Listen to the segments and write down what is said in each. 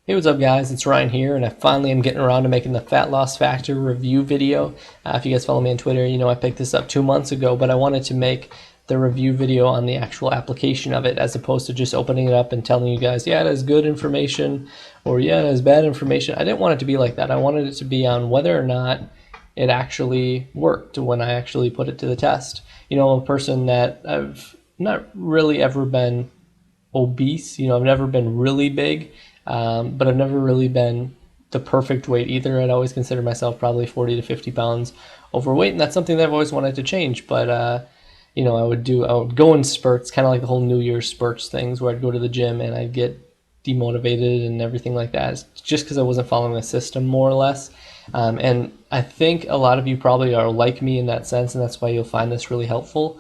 Hey, what's up guys, it's Ryan here, and I finally am getting around to making the Fat Loss Factor review video. If you guys follow me on Twitter, you know I picked this up 2 months ago, but I wanted to make the review video on the actual application of it as opposed to just opening it up and telling you guys, yeah, it has good information, or yeah, it has bad information. I didn't want it to be like that. I wanted it to be on whether or not it actually worked when I actually put it to the test. You know, I'm a person that I've not really ever been obese. You know, I've never been really big. But I've never really been the perfect weight either. I'd always consider myself probably 40 to 50 pounds overweight, and that's something that I've always wanted to change. But you know, I would go in spurts, kind of like the whole New Year's spurts things, where I'd go to the gym and I'd get demotivated and everything like that. It's just because I wasn't following the system, more or less. And I think a lot of you probably are like me in that sense, and that's why you'll find this really helpful,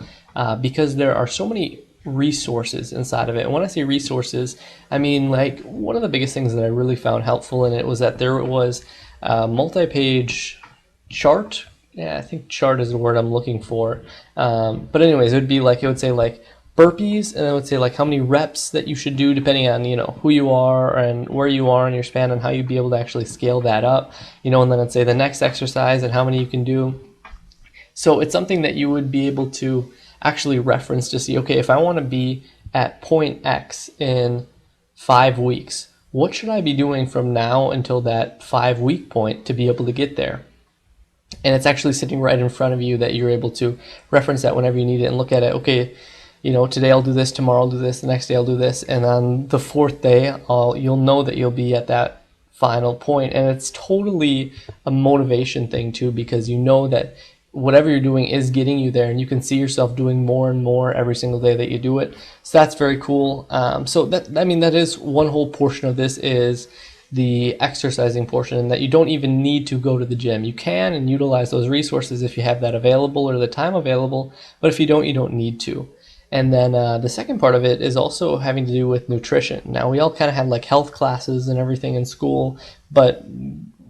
because there are so many resources inside of it. And when I say resources, I mean, like, one of the biggest things that I really found helpful in it was that there was a multi-page chart. Yeah, I think chart is the word I'm looking for. But anyways, it would say like burpees, and it would say like how many reps that you should do depending on, you know, who you are and where you are in your span and how you'd be able to actually scale that up, you know, and then it'd say the next exercise and how many you can do. So it's something that you would be able to actually reference to see, okay, if I want to be at point X in 5 weeks, what should I be doing from now until that 5-week point to be able to get there? And it's actually sitting right in front of you that you're able to reference that whenever you need it and look at it. Okay, you know, today I'll do this, tomorrow I'll do this, the next day I'll do this, and on the 4th day, you'll know that you'll be at that final point. And it's totally a motivation thing too, because you know that whatever you're doing is getting you there, and you can see yourself doing more and more every single day that you do it. So that's very cool. So that is one whole portion of this, is the exercising portion, and that you don't even need to go to the gym. You can and utilize those resources if you have that available or the time available, but if you don't need to. And then the second part of it is also having to do with nutrition. Now, we all kind of had like health classes and everything in school, but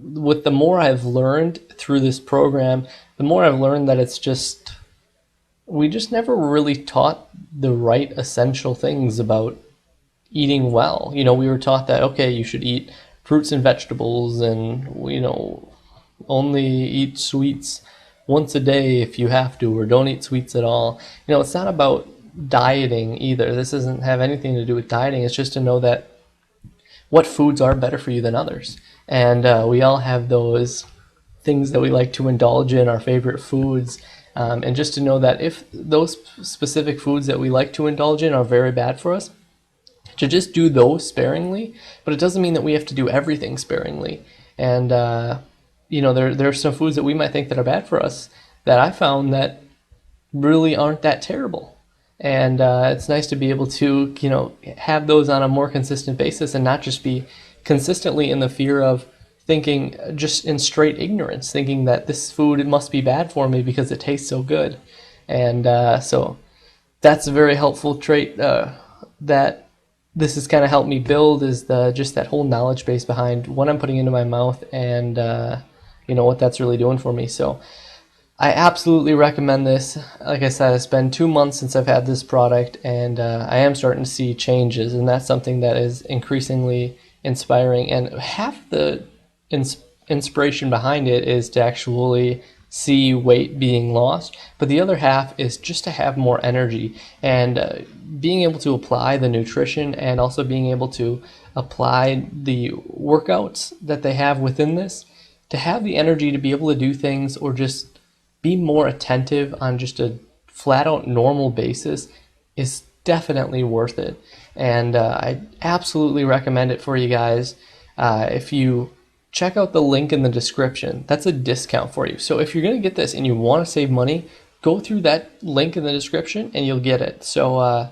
with the more I've learned through this program, the more I've learned that we just never really taught the right essential things about eating well. You know, we were taught that, okay, you should eat fruits and vegetables, and, you know, only eat sweets once a day if you have to, or don't eat sweets at all. You know, it's not about dieting either. This doesn't have anything to do with dieting. It's just to know that what foods are better for you than others. And we all have those things that we like to indulge in, our favorite foods, and just to know that if those specific foods that we like to indulge in are very bad for us, to just do those sparingly. But it doesn't mean that we have to do everything sparingly. And you know, there are some foods that we might think that are bad for us that I found that really aren't that terrible. And it's nice to be able to, you know, have those on a more consistent basis, and not just be consistently in the fear of thinking, just in straight ignorance, thinking that this food, it must be bad for me because it tastes so good. And so that's a very helpful trait that this has kind of helped me build, is just that whole knowledge base behind what I'm putting into my mouth, and you know, what that's really doing for me. So I absolutely recommend this. Like I said, it's been 2 months since I've had this product, and I am starting to see changes, and that's something that is increasingly inspiring. And half the inspiration behind it is to actually see weight being lost, but the other half is just to have more energy, and being able to apply the nutrition, and also being able to apply the workouts that they have within this, to have the energy to be able to do things, or just be more attentive on just a flat out normal basis, is definitely worth it. And I absolutely recommend it for you guys. If you check out the link in the description, that's a discount for you. So if you're going to get this and you want to save money, go through that link in the description and you'll get it. So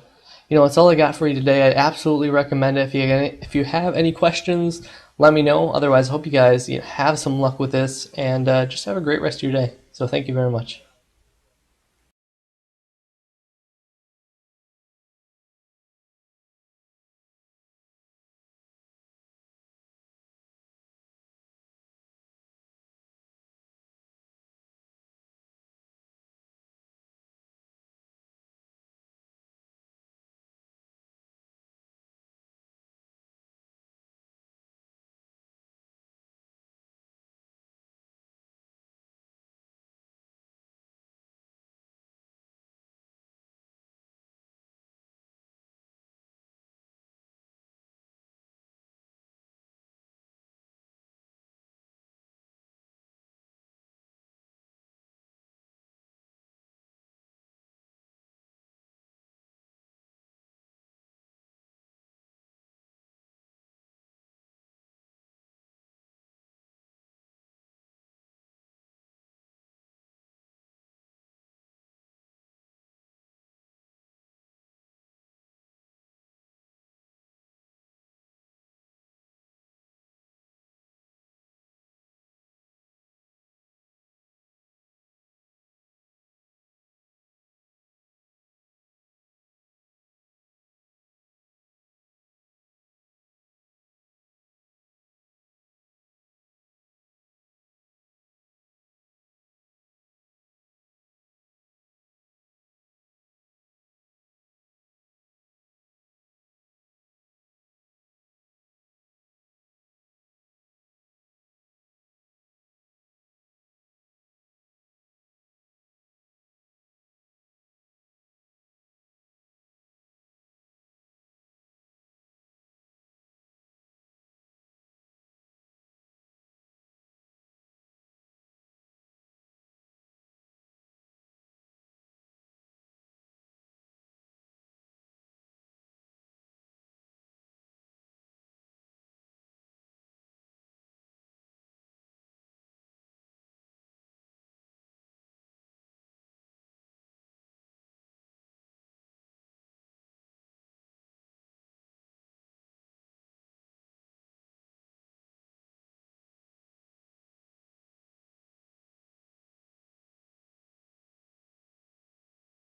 you know, that's all I got for you today. I absolutely recommend it. If you have any questions, let me know. Otherwise, I hope you guys have some luck with this, and just have a great rest of your day. So thank you very much.